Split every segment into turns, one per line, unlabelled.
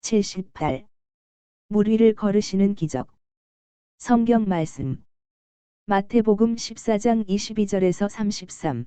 78. 물 위를 걸으시는 기적. 성경 말씀. 마태복음 14장 22절에서 33.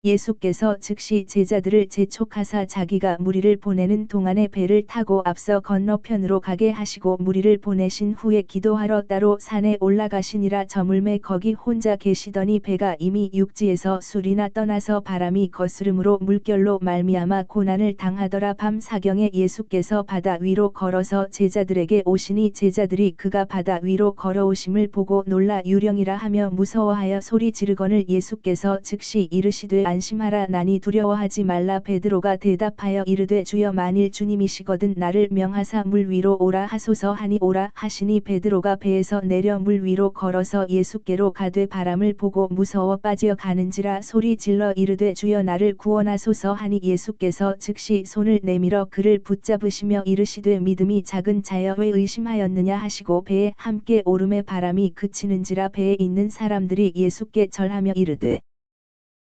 예수께서 즉시 제자들을 재촉하사 자기가 무리를 보내는 동안에 배를 타고 앞서 건너편으로 가게 하시고 무리를 보내신 후에 기도하러 따로 산에 올라가시니라. 저물매 거기 혼자 계시더니 배가 이미 육지에서 술이나 떠나서 바람이 거스름으로 물결로 말미암아 고난을 당하더라. 밤 사경에 예수께서 바다 위로 걸어서 제자들에게 오시니 제자들이 그가 바다 위로 걸어오심을 보고 놀라 유령이라 하며 무서워하여 소리 지르거늘 예수께서 즉시 이르시되 안심하라. 나니 두려워하지 말라. 베드로가 대답하여 이르되 주여 만일 주님이시거든 나를 명하사 물 위로 오라 하소서 하니 오라 하시니 베드로가 배에서 내려 물 위로 걸어서 예수께로 가되 바람을 보고 무서워 빠져 가는지라 소리 질러 이르되 주여 나를 구원하소서 하니 예수께서 즉시 손을 내밀어 그를 붙잡으시며 이르시되 믿음이 작은 자여 왜 의심하였느냐 하시고 배에 함께 오름에 바람이 그치는지라. 배에 있는 사람들이 예수께 절하며 이르되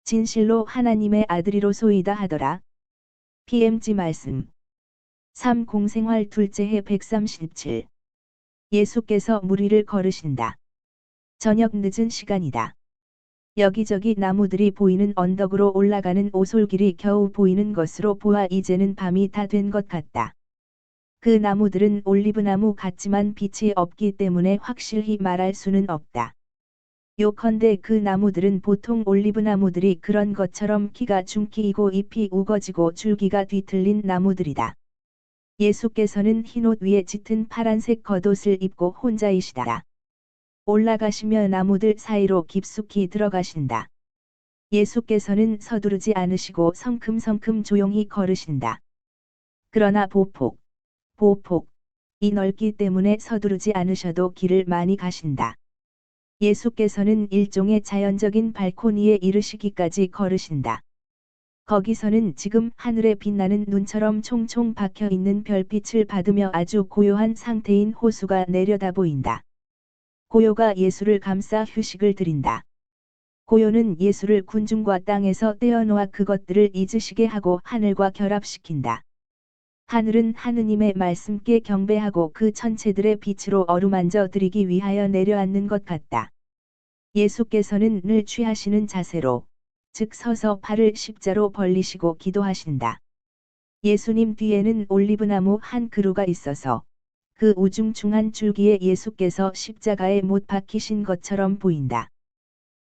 진실로 하나님의 아들이로소이다 하더라. PMG 말씀. 3. 공생활 둘째 해 137. 예수께서 물 위를 걸으신다. 저녁 늦은 시간이다. 여기저기 나무들이 보이는 언덕으로 올라가는 오솔길이 겨우 보이는 것으로 보아 이제는 밤이 다 된 것 같다. 그 나무들은 올리브나무 같지만 빛이 없기 때문에 확실히 말할 수는 없다. 요컨대 그 나무들은 보통 올리브나무들이 그런 것처럼 키가 중키이고 잎이 우거지고 줄기가 뒤틀린 나무들이다. 예수께서는 흰옷 위에 짙은 파란색 겉옷을 입고 혼자이시다. 올라가시며 나무들 사이로 깊숙이 들어가신다. 예수께서는 서두르지 않으시고 성큼성큼 조용히 걸으신다. 그러나 보폭, 이 넓기 때문에 서두르지 않으셔도 길을 많이 가신다. 예수께서는 일종의 자연적인 발코니에 이르시기까지 걸으신다. 거기서는 지금 하늘에 빛나는 눈처럼 총총 박혀 있는 별빛을 받으며 아주 고요한 상태인 호수가 내려다 보인다. 고요가 예수를 감싸 휴식을 드린다. 고요는 예수를 군중과 땅에서 떼어놓아 그것들을 잊으시게 하고 하늘과 결합시킨다. 하늘은 하느님의 말씀께 경배하고 그 천체들의 빛으로 어루만져 드리기 위하여 내려앉는 것 같다. 예수께서는 늘 취하시는 자세로, 즉 서서 팔을 십자로 벌리시고 기도하신다. 예수님 뒤에는 올리브나무 한 그루가 있어서 그 우중충한 줄기에 예수께서 십자가에 못 박히신 것처럼 보인다.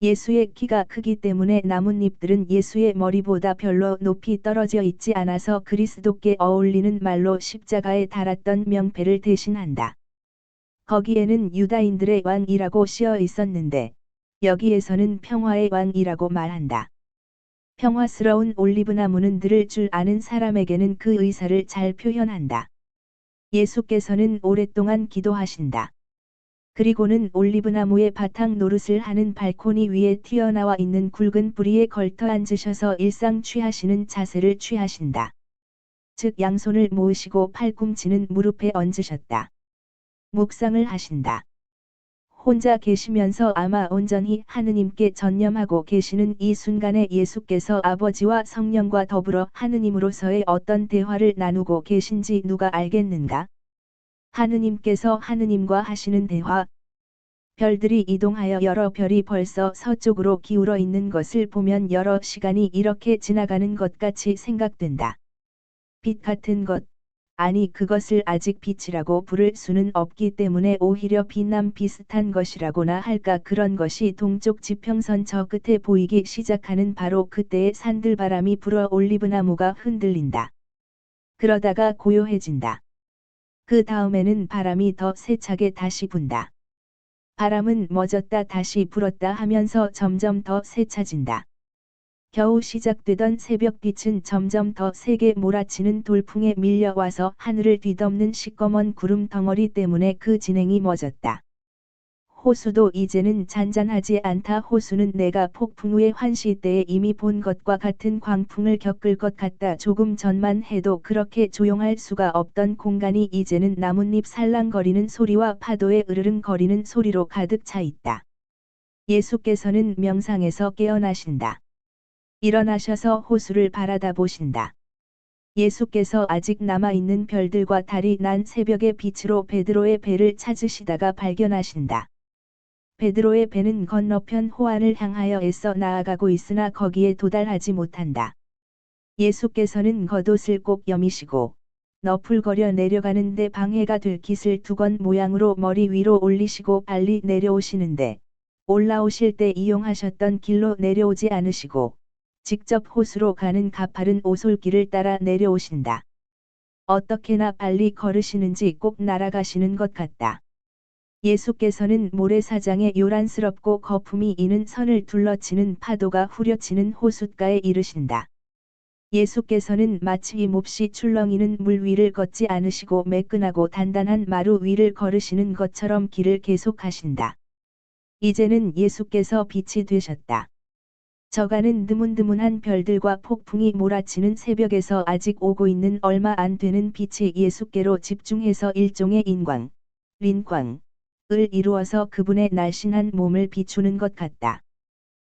예수의 키가 크기 때문에 나뭇잎들은 예수의 머리보다 별로 높이 떨어져 있지 않아서 그리스도께 어울리는 말로 십자가에 달았던 명패를 대신한다. 거기에는 유다인들의 왕이라고 씌어 있었는데 여기에서는 평화의 왕이라고 말한다. 평화스러운 올리브나무는 들을 줄 아는 사람에게는 그 의사를 잘 표현한다. 예수께서는 오랫동안 기도하신다. 그리고는 올리브나무의 바탕 노릇을 하는 발코니 위에 튀어나와 있는 굵은 뿌리에 걸터 앉으셔서 일상 취하시는 자세를 취하신다. 즉 양손을 모으시고 팔꿈치는 무릎에 얹으셨다. 묵상을 하신다. 혼자 계시면서 아마 온전히 하느님께 전념하고 계시는 이 순간에 예수께서 아버지와 성령과 더불어 하느님으로서의 어떤 대화를 나누고 계신지 누가 알겠는가? 하느님께서 하느님과 하시는 대화. 별들이 이동하여 여러 별이 벌써 서쪽으로 기울어 있는 것을 보면 여러 시간이 이렇게 지나가는 것 같이 생각된다. 빛 같은 것, 아니 그것을 아직 빛이라고 부를 수는 없기 때문에 오히려 빛남 비슷한 것이라고나 할까. 그런 것이 동쪽 지평선 저 끝에 보이기 시작하는 바로 그때에 산들바람이 불어 올리브나무가 흔들린다. 그러다가 고요해진다. 그 다음에는 바람이 더 세차게 다시 분다. 바람은 멎었다 다시 불었다 하면서 점점 더 세차진다. 겨우 시작되던 새벽빛은 점점 더 세게 몰아치는 돌풍에 밀려와서 하늘을 뒤덮는 시꺼먼 구름 덩어리 때문에 그 진행이 멎었다. 호수도 이제는 잔잔하지 않다. 호수는 내가 폭풍 후의 환시 때에 이미 본 것과 같은 광풍을 겪을 것 같다. 조금 전만 해도 그렇게 조용할 수가 없던 공간이 이제는 나뭇잎 살랑거리는 소리와 파도의 으르릉거리는 소리로 가득 차 있다. 예수께서는 명상에서 깨어나신다. 일어나셔서 호수를 바라다 보신다. 예수께서 아직 남아있는 별들과 달이 난 새벽의 빛으로 베드로의 배를 찾으시다가 발견하신다. 베드로의 배는 건너편 호안을 향하여 애써 나아가고 있으나 거기에 도달하지 못한다. 예수께서는 겉옷을 꼭 여미시고 너풀거려 내려가는데 방해가 될 깃을 두건 모양으로 머리 위로 올리시고 빨리 내려오시는데 올라오실 때 이용하셨던 길로 내려오지 않으시고 직접 호수로 가는 가파른 오솔길을 따라 내려오신다. 어떻게나 빨리 걸으시는지 꼭 날아가시는 것 같다. 예수께서는 모래사장에 요란스럽고 거품이 이는 선을 둘러치는 파도가 후려치는 호숫가에 이르신다. 예수께서는 마치 힘없이 출렁이는 물 위를 걷지 않으시고 매끈하고 단단한 마루 위를 걸으시는 것처럼 길을 계속하신다. 이제는 예수께서 빛이 되셨다. 저가는 드문드문한 별들과 폭풍이 몰아치는 새벽에서 아직 오고 있는 얼마 안 되는 빛이 예수께로 집중해서 일종의 인광, 린광을 이루어서 그분의 날씬한 몸을 비추는 것 같다.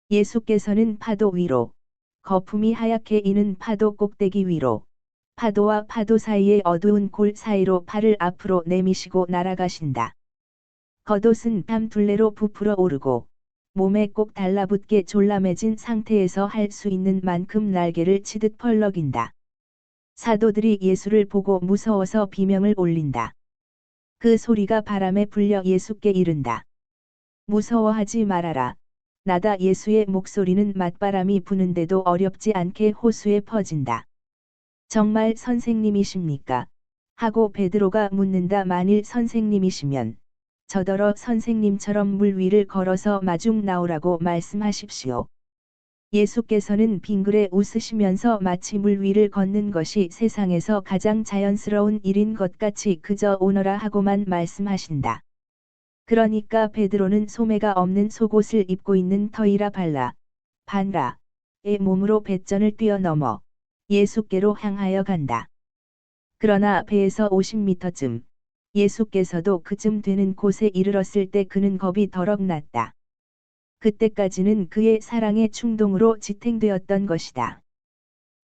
예수께서는 파도 위로, 거품이 하얗게 이는 파도 꼭대기 위로, 파도와 파도 사이의 어두운 골 사이로 팔을 앞으로 내미시고 날아가신다. 겉옷은 땀 둘레로 부풀어 오르고 몸에 꼭 달라붙게 졸라매진 상태에서 할 수 있는 만큼 날개를 치듯 펄럭인다. 사도들이 예수를 보고 무서워서 비명을 올린다. 그 소리가 바람에 불려 예수께 이른다. 무서워하지 말아라. 나다. 예수의 목소리는 맞바람이 부는데도 어렵지 않게 호수에 퍼진다. 정말 선생님이십니까? 하고 베드로가 묻는다. 만일 선생님이시면 저더러 선생님처럼 물 위를 걸어서 마중 나오라고 말씀하십시오. 예수께서는 빙그레 웃으시면서 마치 물 위를 걷는 것이 세상에서 가장 자연스러운 일인 것 같이 그저 오너라 하고만 말씀하신다. 그러니까 베드로는 소매가 없는 속옷을 입고 있는 터이라 반라의 몸으로 뱃전을 뛰어넘어 예수께로 향하여 간다. 그러나 배에서 50m쯤 예수께서도 그쯤 되는 곳에 이르렀을 때 그는 겁이 더럭 났다. 그때까지는 그의 사랑의 충동으로 지탱되었던 것이다.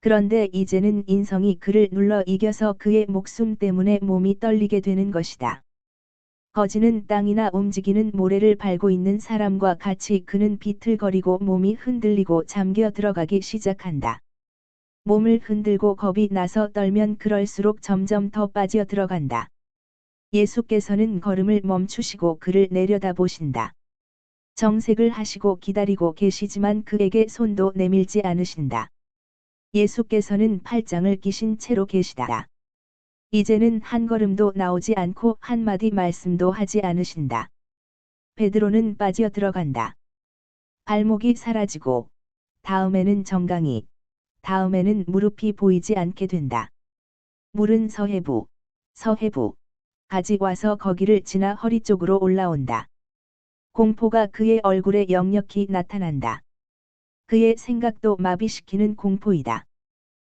그런데 이제는 인성이 그를 눌러 이겨서 그의 목숨 때문에 몸이 떨리게 되는 것이다. 거지는 땅이나 움직이는 모래를 밟고 있는 사람과 같이 그는 비틀거리고 몸이 흔들리고 잠겨 들어가기 시작한다. 몸을 흔들고 겁이 나서 떨면 그럴수록 점점 더 빠져 들어간다. 예수께서는 걸음을 멈추시고 그를 내려다보신다. 정색을 하시고 기다리고 계시지만 그에게 손도 내밀지 않으신다. 예수께서는 팔짱을 끼신 채로 계시다. 이제는 한 걸음도 나오지 않고 한마디 말씀도 하지 않으신다. 베드로는 빠져 들어간다. 발목이 사라지고 다음에는 정강이, 다음에는 무릎이 보이지 않게 된다. 물은 서해부, 가지 와서 거기를 지나 허리 쪽으로 올라온다. 공포가 그의 얼굴에 역력히 나타난다. 그의 생각도 마비시키는 공포이다.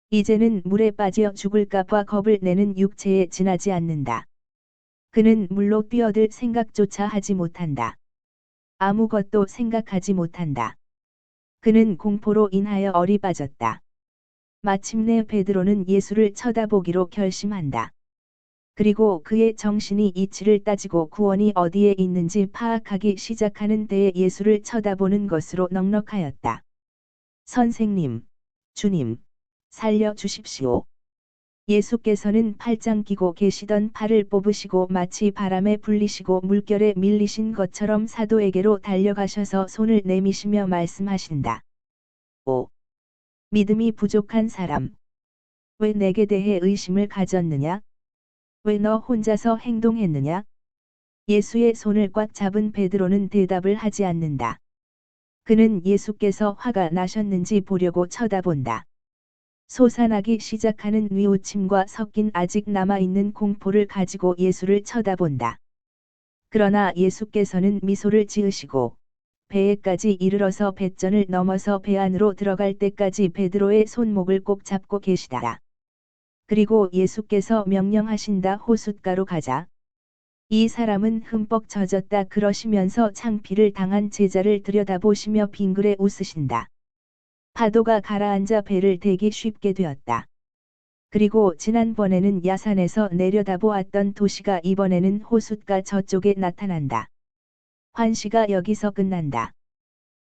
이제는 물에 빠져 죽을까봐 겁을 내는 육체에 지나지 않는다. 그는 물로 뛰어들 생각조차 하지 못한다. 아무것도 생각하지 못한다. 그는 공포로 인하여 얼이 빠졌다. 마침내 베드로는 예수를 쳐다보기로 결심한다. 그리고 그의 정신이 이치를 따지고 구원이 어디에 있는지 파악하기 시작하는 때에 예수를 쳐다보는 것으로 넉넉하였다. 선생님, 주님, 살려주십시오. 예수께서는 팔짱 끼고 계시던 팔을 뽑으시고 마치 바람에 불리시고 물결에 밀리신 것처럼 사도에게로 달려가셔서 손을 내미시며 말씀하신다. 오! 믿음이 부족한 사람! 왜 내게 대해 의심을 가졌느냐? 왜 너 혼자서 행동했느냐? 예수의 손을 꽉 잡은 베드로는 대답을 하지 않는다. 그는 예수께서 화가 나셨는지 보려고 쳐다본다. 솟아나기 시작하는 뉘우침과 섞인 아직 남아있는 공포를 가지고 예수를 쳐다본다. 그러나 예수께서는 미소를 지으시고 배에까지 이르러서 뱃전을 넘어서 배 안으로 들어갈 때까지 베드로의 손목을 꼭 잡고 계시다. 그리고 예수께서 명령하신다. 호숫가로 가자. 이 사람은 흠뻑 젖었다 그러시면서 창피를 당한 제자를 들여다보시며 빙그레 웃으신다. 파도가 가라앉아 배를 대기 쉽게 되었다. 그리고 지난번에는 야산에서 내려다보았던 도시가 이번에는 호숫가 저쪽에 나타난다. 환시가 여기서 끝난다.